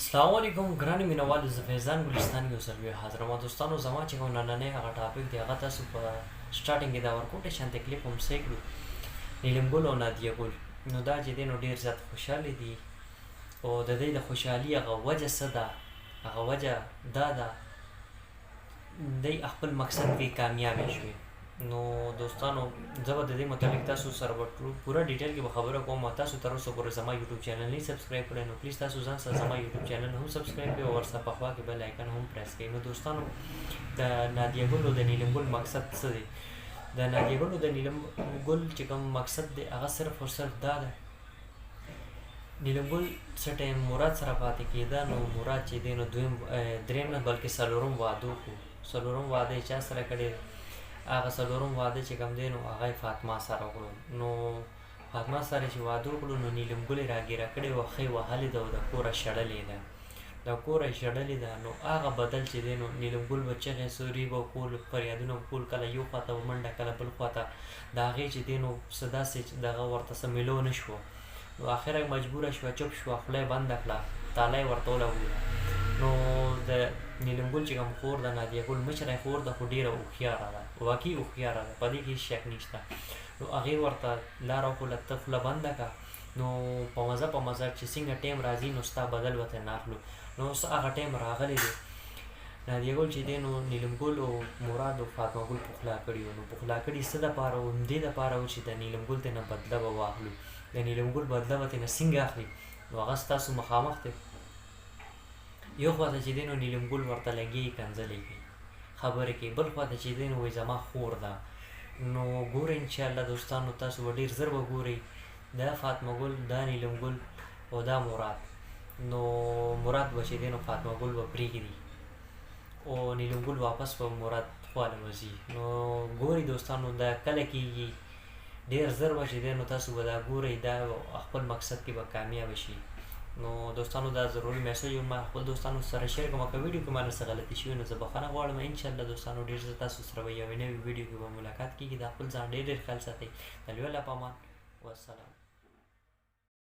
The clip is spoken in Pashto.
السلام علیکم ګرانو مینوالو، زه فیضان ګلستان یو ځل بیا حاضرم. دوستانو زما چې کوم نننی هغه ټاپک دی هغه تاسو په سټارټینګ کې د ورکوټې شانتې کلیپ هم صحیح کړو، نیلم ګل او نادیه ګل. نو دا چې دی نو ډېر زیات خوشحاله دي او د دې د خوشحالي هغه وجه څه ده؟ هغه وجه دا ده دی خپل مقصد کې کامیابه شوې. نو دوستانو زه به د دې متعلق تاسو سره به پوره ډیټیل کې به خبره کوم. تاسو تر اوسه پورې زما یوټیوب چینل نه سبسکرایب کړئ نو پلیز تاسو ځان سره زما یوټیوب چینل هم سبسکرایب کړئ او ورسره په خوا کې بیل آیکن هم پریس کړئ. نو دوستانو د نادیه ګل او د نیلم ګل مقصد څه دی؟ د نادیه ګل او د نیلم ګل چې کوم مقصد دی هغه صرف او صرف دا ده، نیلم ګل څه ټایم مراد سره پاتې کېده. نو مراد چې دی نو دریم نه بلکې څلورم واده وکړو. څلورم واده یې چا سره کړی؟ هغه څلورم واده چې کوم دی نو هغه یې فاطمه سره وکړو. نو فاطمه سره چې واده وکړو نو نیلم ګل یې راګیره کړې وه، ښه یې وهلې ده او د کوره شړلې ده، د کوره یې شړلې ده. نو هغه بدل چې دی نو نیلم ګل به چغې سوري به کول، فریادونه به کول، کله یو خواته به منډه کله بل خواته. د هغې چې دی نو څه داسې دغه ورته څه میلو نه شوه. نو اخره یې مجبوره شوه، چپ شوه، خوله یې بنده کړه، تاله یې ورته ولګوله. نو د نیلم ګل چې کوم خور ده نادیه ګل مشره خور ده، خو ډېره هوښیاره ده، واقعي هوښیاره ده، په دې کې هېڅ شک نشته. نو هغې ورته لاره وښوله ته خوله بنده کړه. نو په مزه په مزه چې څنګه ټایم راځي نو ستا بدل به ترې نه اخلو. نو اوس هغه ټایم راغلی دی. نادیه ګل چې دی نو نیلم ګل او مراد او فاطمه ګل پخلا کړي وو. نو پخلا کړي څه دپاره وو؟ همدې دپاره وو چې د نیلم ګل ترې نه بدله به واخلو. د نیلم ګل بدله به ترې نه څنګه اخلي؟ نو هغه ستاسو مخامخ دی. یو خواته چې دی نو نیلم ګل ورته لګي کنځلې کوي، خبرې کوي، بل خواته چې دی نو وایي زما خور ده. نو ګورئ انشاءالله دوستانو تاسو به ډېر ژر به ګورئ دا فاطمه ګل، دا نیلم ګل او دا مراد. نو مراد به چې دی نو فاطمه ګل به پرېږدي او نیلم ګل واپس به مراد خواله وځي. نو ګورئ دوستانو دا کله کېږي، ډېر ژر به چې دی نو تاسو به دا ګورئ، دا خپل مقصد کې به کامیابه شي. نو دوستانو دا ضروري میسج ما خپل دوستانو سره شیر کوم. که ویډیو کې ما نه څه غلطي شوې نو زه بخښنه غواړم. انشاءالله دوستانو ډېر زه تاسو سره به یوې نوې ویډیو کې به ملاقات کېږي. دا خپل ځان ډېر ډېر خیال ساتئ. د لوی الله په امان، والسلام.